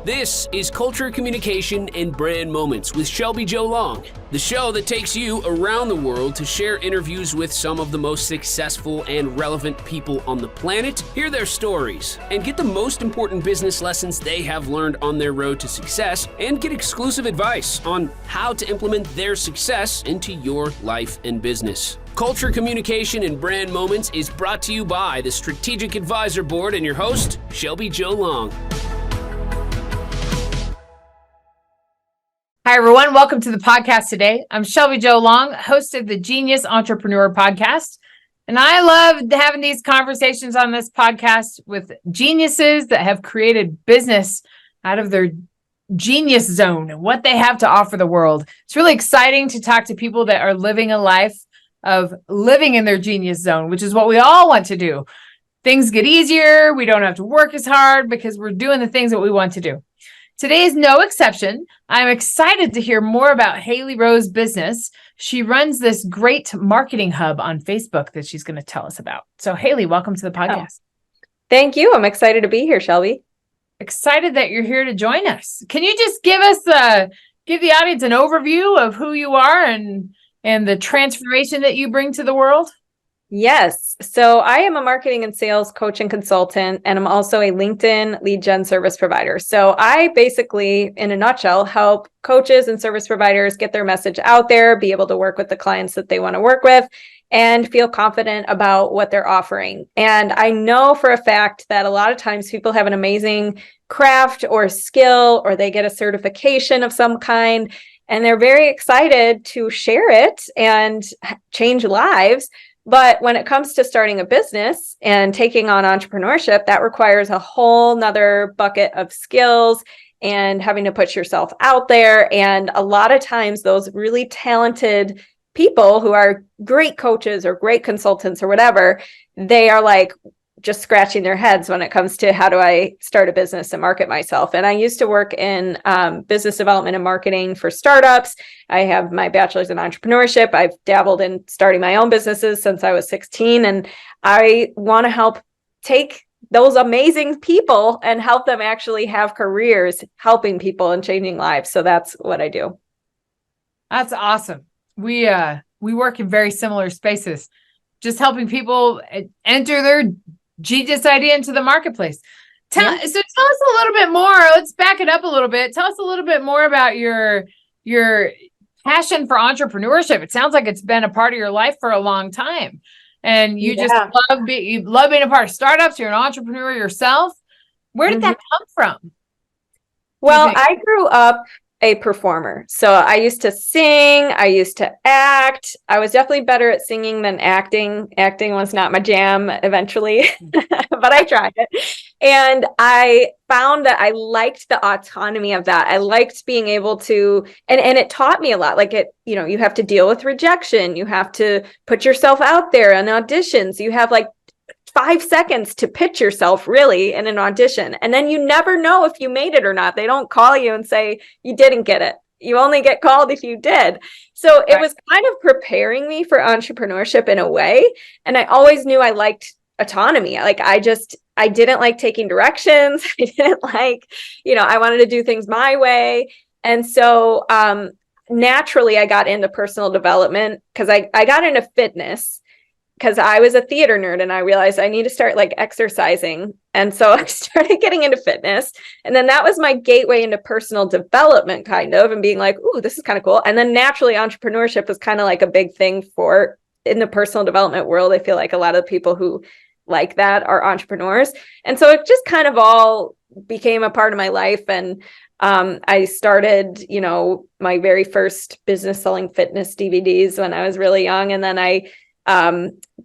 This is Culture, Communication, and Brand Moments with Shelby Joe Long, the show that takes you around the world to share interviews with some of the most successful and relevant people on the planet, hear their stories, and get the most important business lessons they have learned on their road to success, and get exclusive advice on how to implement their success into your life and business. Culture, Communication, and Brand Moments is brought to you by the Strategic Advisor Board and your host, Shelby Joe Long. Hi, everyone. Welcome to the podcast today. I'm Shelby Joe Long, host of the Genius Entrepreneur Podcast. And I love having these conversations on this podcast with geniuses that have created business out of their genius zone and what they have to offer the world. It's really exciting to talk to people that are living a life of living in their genius zone, which is what we all want to do. Things get easier. We don't have to work as hard because we're doing the things that we want to do. Today is no exception. I'm excited to hear more about Hailey Rowe's business. She runs this great marketing hub on Facebook that she's going to tell us about. So Hailey, welcome to the podcast. Thank you. I'm excited to be here, Shelby. Excited that you're here to join us. Can you just give the audience an overview of who you are and the transformation that you bring to the world? Yes. So I am a marketing and sales coach and consultant, and I'm also a LinkedIn lead gen service provider. So I basically, in a nutshell, help coaches and service providers get their message out there, be able to work with the clients that they want to work with, and feel confident about what they're offering. And I know for a fact that a lot of times people have an amazing craft or skill, or they get a certification of some kind, and they're very excited to share it and change lives. But when it comes to starting a business and taking on entrepreneurship, that requires a whole nother bucket of skills and having to put yourself out there. And a lot of times those really talented people who are great coaches or great consultants or whatever, they are like just scratching their heads when it comes to how do I start a business and market myself. And I used to work in business development and marketing for startups. I have my bachelor's in entrepreneurship. I've dabbled in starting my own businesses since I was 16. And I want to help take those amazing people and help them actually have careers helping people and changing lives. So that's what I do. That's awesome. We work in very similar spaces, just helping people enter their genius idea into the marketplace. So tell us a little bit more. Let's back it up a little bit. Tell us a little bit more about your passion for entrepreneurship. It sounds like it's been a part of your life for a long time, and you just love being a part of startups. You're an entrepreneur yourself. Where did that come from? Well, I grew up a performer. So I used to sing, I used to act. I was definitely better at singing than acting. Acting was not my jam eventually, but I tried it. And I found that I liked the autonomy of that. I liked being able to, and it taught me a lot. Like you have to deal with rejection. You have to put yourself out there on auditions. You have like 5 seconds to pitch yourself really in an audition. And then you never know if you made it or not. They don't call you and say you didn't get it. You only get called if you did. So it was kind of preparing me for entrepreneurship in a way. And I always knew I liked autonomy. Like I didn't like taking directions. I didn't like, I wanted to do things my way. And so naturally I got into personal development because I got into fitness, because I was a theater nerd and I realized I need to start like exercising. And so I started getting into fitness. And then that was my gateway into personal development kind of, and being like, ooh, this is kind of cool. And then naturally entrepreneurship was kind of like a big thing in the personal development world. I feel like a lot of people who like that are entrepreneurs. And so it just kind of all became a part of my life. And I started, my very first business selling fitness DVDs when I was really young. And then I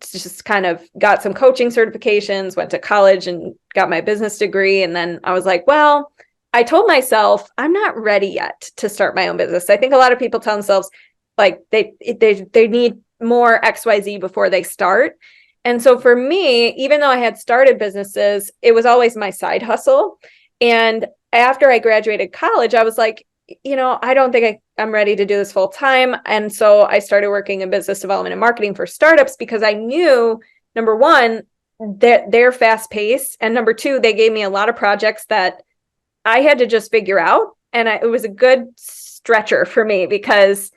just kind of got some coaching certifications, went to college and got my business degree. And then I was like, well, I told myself I'm not ready yet to start my own business. I think a lot of people tell themselves like they need more XYZ before they start. And so for me, even though I had started businesses, it was always my side hustle. And after I graduated college, I was like, I don't think I'm ready to do this full time. And so I started working in business development and marketing for startups because I knew, number one, that they're fast paced. And number two, they gave me a lot of projects that I had to just figure out. And it was a good stretcher for me because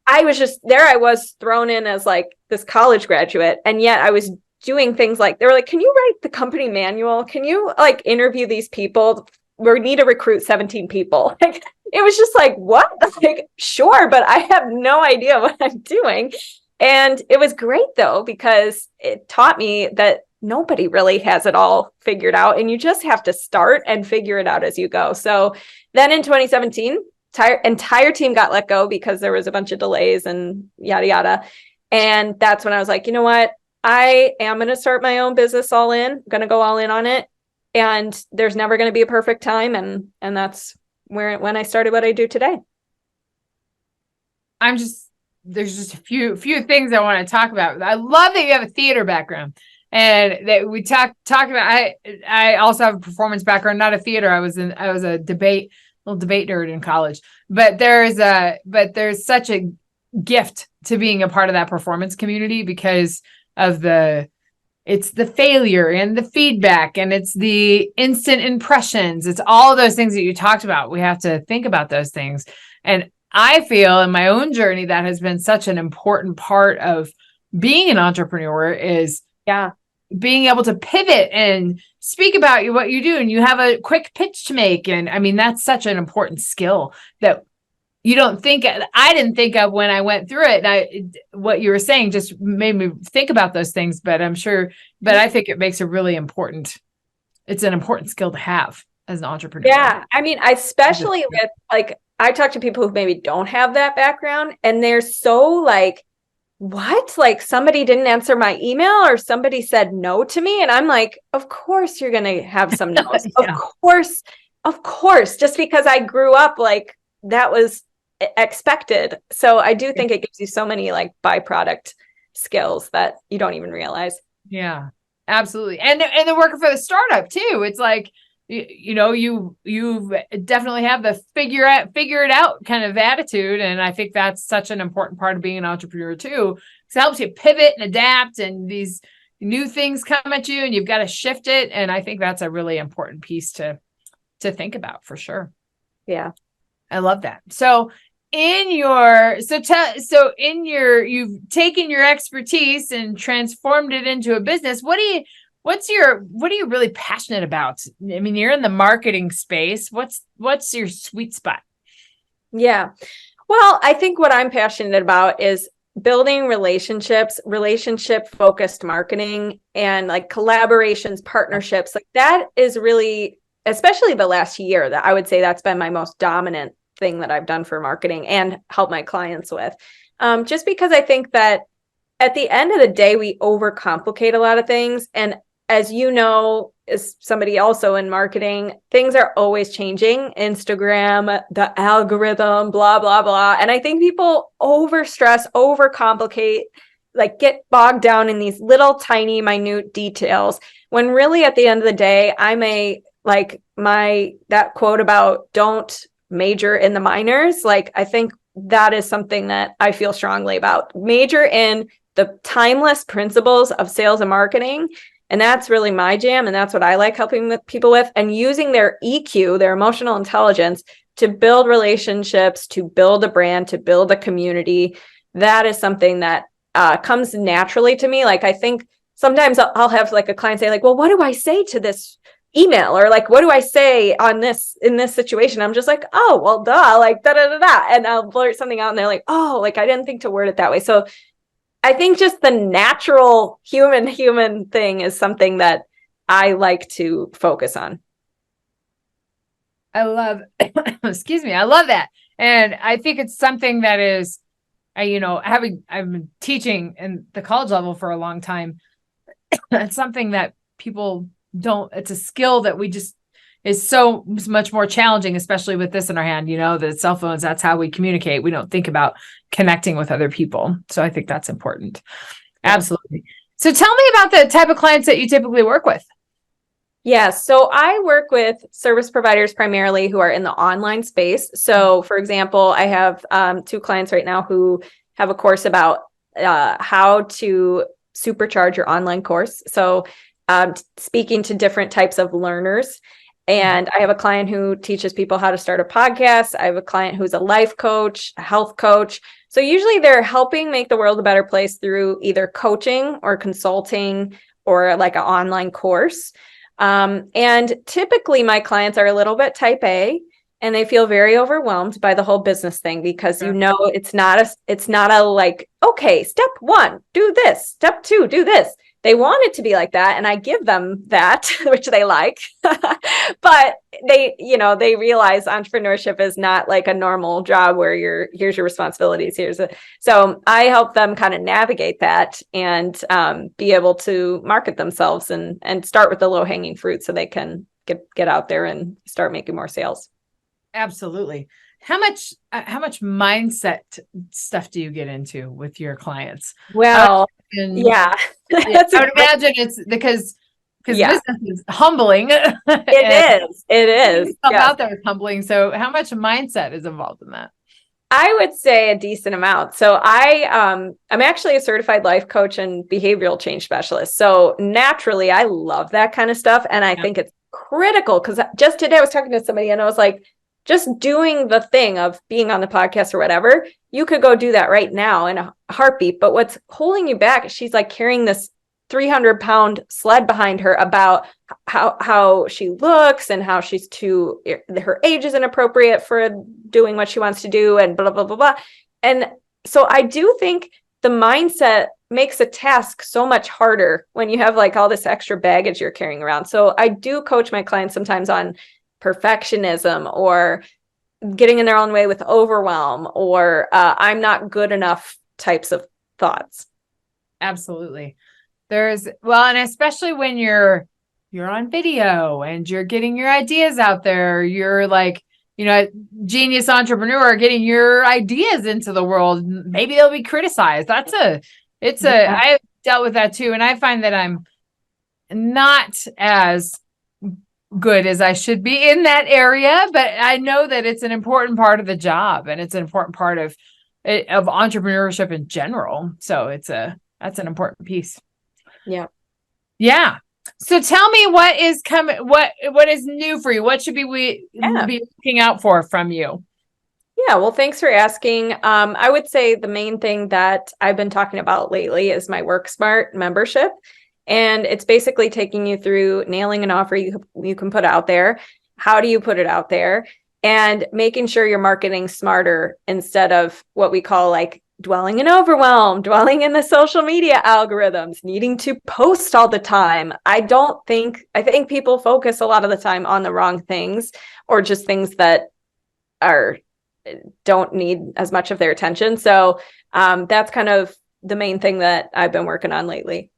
I was just there. I was thrown in as like this college graduate. And yet I was doing things like, they were like, can you write the company manual? Can you like interview these people? We need to recruit 17 people. Like, it was just like, what? Like, sure, but I have no idea what I'm doing. And it was great though, because it taught me that nobody really has it all figured out, and you just have to start and figure it out as you go. So then in 2017, entire team got let go because there was a bunch of delays and yada, yada. And that's when I was like, you know what? I am going to start my own business all in. I'm going to go all in on it. And there's never going to be a perfect time. And that's when I started what I do today. There's just a few things I want to talk about. I love that you have a theater background. And that we talk about. I also have a performance background, not a theater. I was a little debate nerd in college. But there's such a gift to being a part of that performance community because of it's the failure and the feedback and it's the instant impressions. It's all of those things that you talked about. We have to think about those things. And I feel in my own journey that has been such an important part of being an entrepreneur is being able to pivot and speak about what you do, and you have a quick pitch to make. And I mean, that's such an important skill that I didn't think of when I went through it. What you were saying just made me think about those things, but I think it makes it's an important skill to have as an entrepreneur. Yeah. I mean, especially with like, I talk to people who maybe don't have that background and they're so like, what? Like somebody didn't answer my email or somebody said no to me. And I'm like, of course you're going to have some no's. Yeah. Of course, just because I grew up like that was expected. So I do think it gives you so many like byproduct skills that you don't even realize. Yeah, absolutely. And the working for the startup too. It's like, you definitely have the figure it out kind of attitude. And I think that's such an important part of being an entrepreneur too. It helps you pivot and adapt, and these new things come at you and you've got to shift it. And I think that's a really important piece to think about for sure. Yeah. I love that. So you've taken your expertise and transformed it into a business. What are you really passionate about? I mean, you're in the marketing space. What's your sweet spot? Yeah. Well, I think what I'm passionate about is building relationships, relationship focused marketing, and like collaborations, partnerships. Like that is really, especially the last year, that I would say that's been my most dominant thing that I've done for marketing and help my clients with. Just because I think that at the end of the day, we overcomplicate a lot of things. And as you know, as somebody also in marketing, things are always changing. Instagram, the algorithm, blah, blah, blah. And I think people overstress, overcomplicate, like get bogged down in these little tiny, minute details. When really at the end of the day, that quote about don't major in the minors. Like, I think that is something that I feel strongly about. Major in the timeless principles of sales and marketing. And that's really my jam. And that's what I like helping people with, and using their EQ, their emotional intelligence, to build relationships, to build a brand, to build a community. That is something that comes naturally to me. Like, I think sometimes I'll have like a client say like, well, what do I say to this email? Or like, what do I say in this situation? I'm just like, oh, well, duh, like da, da, da, da. And I'll blurt something out and they're like, oh, like I didn't think to word it that way. So I think just the natural human thing is something that I like to focus on. I love that. And I think it's something that is, I've been teaching in the college level for a long time. It's something that people it's a skill that is so much more challenging, especially with this in our hand, the cell phones, that's how we communicate. We don't think about connecting with other people. So I think that's important. Yeah. Absolutely. So tell me about the type of clients that you typically work with. Yeah. So I work with service providers primarily who are in the online space. So for example, I have 2 clients right now who have a course about how to supercharge your online course. So speaking to different types of learners. And I have a client who teaches people how to start a podcast. I have a client who's a life coach, a health coach. So usually they're helping make the world a better place through either coaching or consulting or like an online course. And typically my clients are a little bit type A, and they feel very overwhelmed by the whole business thing because it's not a like, okay, step 1, do this, step 2, do this. They want it to be like that, and I give them that, which they like. But they realize entrepreneurship is not like a normal job where here's your responsibilities. So I help them kind of navigate that and be able to market themselves and start with the low hanging fruit so they can get out there and start making more sales. Absolutely. How much mindset stuff do you get into with your clients? Well, I would imagine it's because business is humbling. It is. Out there is humbling. So how much mindset is involved in that? I would say a decent amount. So I'm actually a certified life coach and behavioral change specialist. So naturally, I love that kind of stuff. And I think it's critical because just today I was talking to somebody and I was like, just doing the thing of being on the podcast or whatever, you could go do that right now in a heartbeat. But what's holding you back, she's like carrying this 300-pound sled behind her about how she looks and how her age is inappropriate for doing what she wants to do and blah, blah, blah, blah. And so I do think the mindset makes a task so much harder when you have like all this extra baggage you're carrying around. So I do coach my clients sometimes on perfectionism or getting in their own way with overwhelm or I'm not good enough types of thoughts. Absolutely. And especially when you're on video and you're getting your ideas out there, you're like, genius entrepreneur, getting your ideas into the world. Maybe they'll be criticized. I've dealt with that too. And I find that I'm not as good as I should be in that area, but I know that it's an important part of the job and it's an important part of entrepreneurship in general. So that's an important piece. Yeah. Yeah. So tell me what is coming, what is new for you? What should we be looking out for from you? Yeah, well, thanks for asking. I would say the main thing that I've been talking about lately is my Work Smart membership. And it's basically taking you through nailing an offer you can put out there. How do you put it out there? And making sure you're marketing smarter instead of what we call like dwelling in overwhelm, dwelling in the social media algorithms, needing to post all the time. I think people focus a lot of the time on the wrong things or just things that don't need as much of their attention. So that's kind of the main thing that I've been working on lately.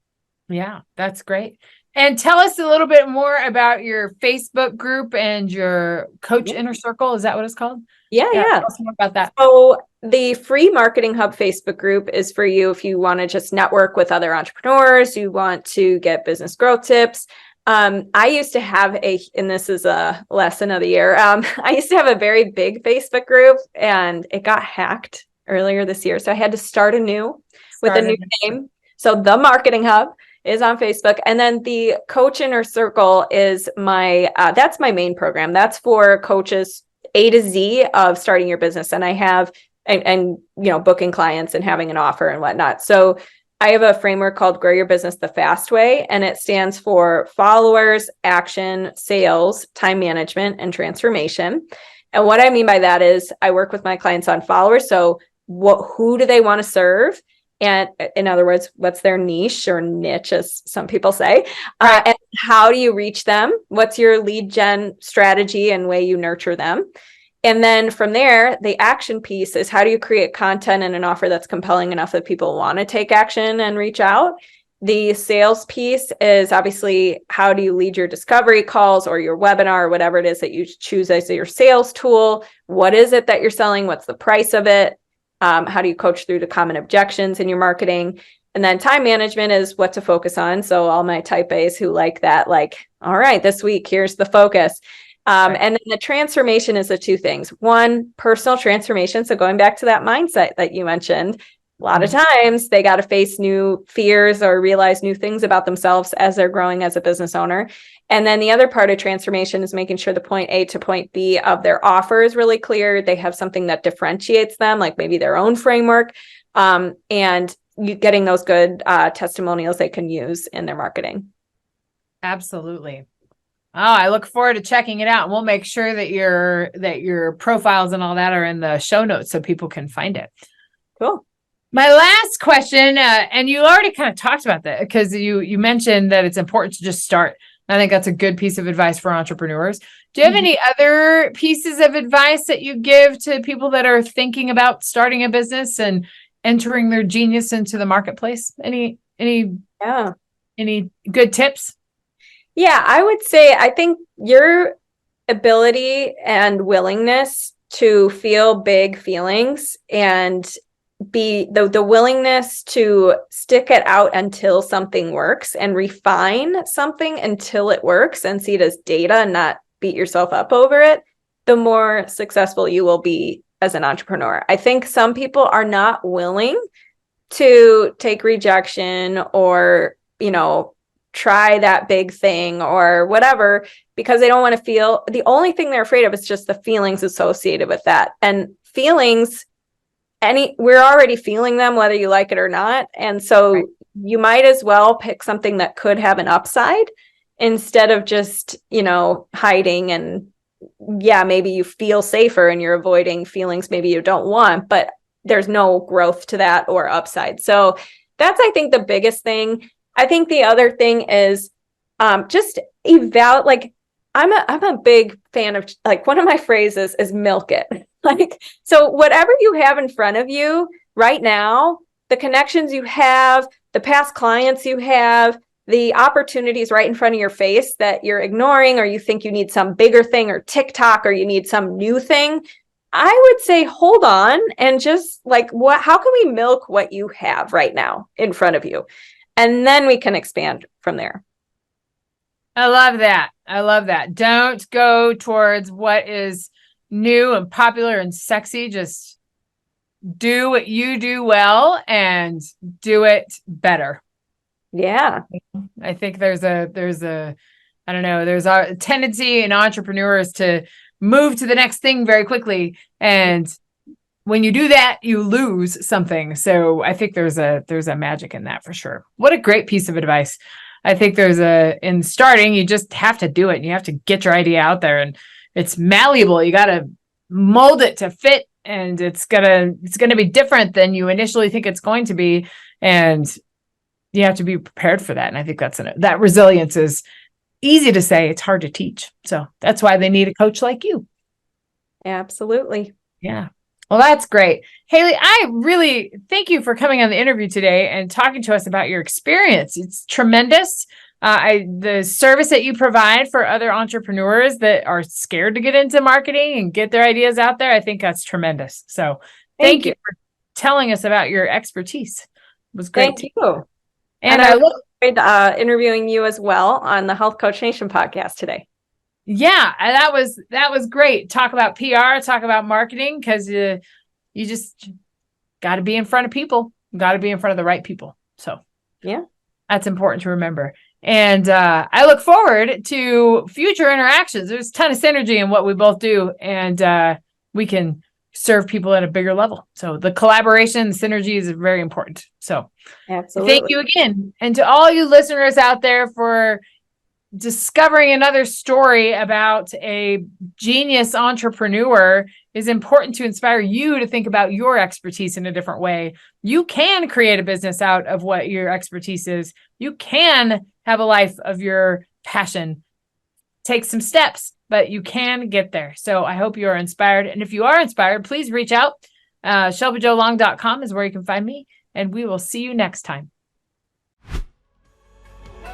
Yeah, that's great. And tell us a little bit more about your Facebook group and your Coach Inner Circle. Is that what it's called? Yeah. Tell us more about that. So the free Marketing Hub Facebook group is for you if you want to just network with other entrepreneurs, you want to get business growth tips. I used to have and this is a lesson of the year. I used to have a very big Facebook group and it got hacked earlier this year. So I had to start anew with a new name. So the Marketing Hub is on Facebook. And then the Coach Inner Circle is that's my main program. That's for coaches A to Z of starting your business. And I have, and booking clients and having an offer and whatnot. So I have a framework called Grow Your Business the Fast Way, and it stands for followers, action, sales, time management, and transformation. And what I mean by that is I work with my clients on followers. So who do they want to serve? And in other words, what's their niche or niche, as some people say, and how do you reach them? What's your lead gen strategy and way you nurture them? And then from there, the action piece is how do you create content and an offer that's compelling enough that people want to take action and reach out? The sales piece is obviously how do you lead your discovery calls or your webinar or whatever it is that you choose as your sales tool? What is it that you're selling? What's the price of it? How do you coach through the common objections in your marketing? And then time management is what to focus on. So all my type A's who like that, like, all right, this week, here's the focus. And then the transformation is the two things. One, personal transformation. So going back to that mindset that you mentioned, A lot of times they got to face new fears or realize new things about themselves as they're growing as a business owner. And then the other part of transformation is making sure the point A to point B of their offer is really clear. They have something that differentiates them, like maybe their own framework, and getting those good testimonials they can use in their marketing. Absolutely. Oh, I look forward to checking it out. We'll make sure that your profiles and all that are in the show notes so people can find it. Cool. My last question, and you already kind of talked about that because you mentioned that it's important to just start. I think that's a good piece of advice for entrepreneurs. Do you have any other pieces of advice that you give to people that are thinking about starting a business and entering their genius into the marketplace? Any good tips? Yeah, I would say, I think your ability and willingness to feel big feelings and be the willingness to stick it out until something works and refine something until it works and see it as data and not beat yourself up over it, the more successful you will be as an entrepreneur. I think some people are not willing to take rejection or, try that big thing or whatever, because they don't want to feel, the only thing they're afraid of is just the feelings associated with that. And feelings, we're already feeling them, whether you like it or not. And so you might as well pick something that could have an upside instead of just, hiding. And maybe you feel safer and you're avoiding feelings maybe you don't want, but there's no growth to that or upside. So that's, I think, the biggest thing. I think the other thing is just evaluate. I'm a big fan of, one of my phrases is milk it. So whatever you have in front of you right now, the connections you have, the past clients you have, the opportunities right in front of your face that you're ignoring, or you think you need some bigger thing or TikTok, or you need some new thing, I would say hold on and just how can we milk what you have right now in front of you? And then we can expand from there. I love that. Don't go towards what is new and popular and sexy. Just do what you do well and do it better. Yeah. I think there's a tendency in entrepreneurs to move to the next thing very quickly. And when you do that, you lose something. So I think there's a magic in that for sure. What a great piece of advice. I think in starting, you just have to do it. You have to get your idea out there, and it's malleable. You got to mold it to fit, and it's gonna be different than you initially think it's going to be. And you have to be prepared for that. And I think that resilience is easy to say. It's hard to teach. So that's why they need a coach like you. Absolutely. Yeah. Well, that's great. Hailey, I really thank you for coming on the interview today and talking to us about your experience. It's tremendous. The service that you provide for other entrepreneurs that are scared to get into marketing and get their ideas out there, I think that's tremendous. So thank you for telling us about your expertise. It was great. Thank you. And I look forward to interviewing you as well on the Health Coach Nation podcast today. Yeah, that was great. Talk about PR, talk about marketing, because you just got to be in front of people. Got to be in front of the right people. So yeah, that's important to remember. And I look forward to future interactions. There's a ton of synergy in what we both do, and we can serve people at a bigger level. So the collaboration, the synergy is very important. So absolutely. Thank you again. And to all you listeners out there for discovering another story about a genius entrepreneur is important to inspire you to think about your expertise in a different way. You can create a business out of what your expertise is. You can have a life of your passion. Take some steps, but you can get there. So I hope you are inspired. And if you are inspired, please reach out. ShelbyJoLong.com is where you can find me, and we will see you next time.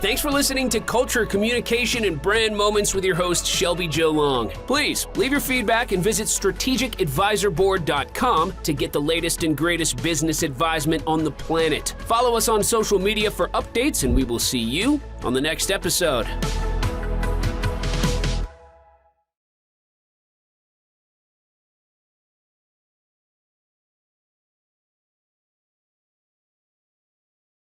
Thanks for listening to Culture, Communication, and Brand Moments with your host, Shelby Jo Long. Please leave your feedback and visit strategicadvisorboard.com to get the latest and greatest business advisement on the planet. Follow us on social media for updates, and we will see you on the next episode.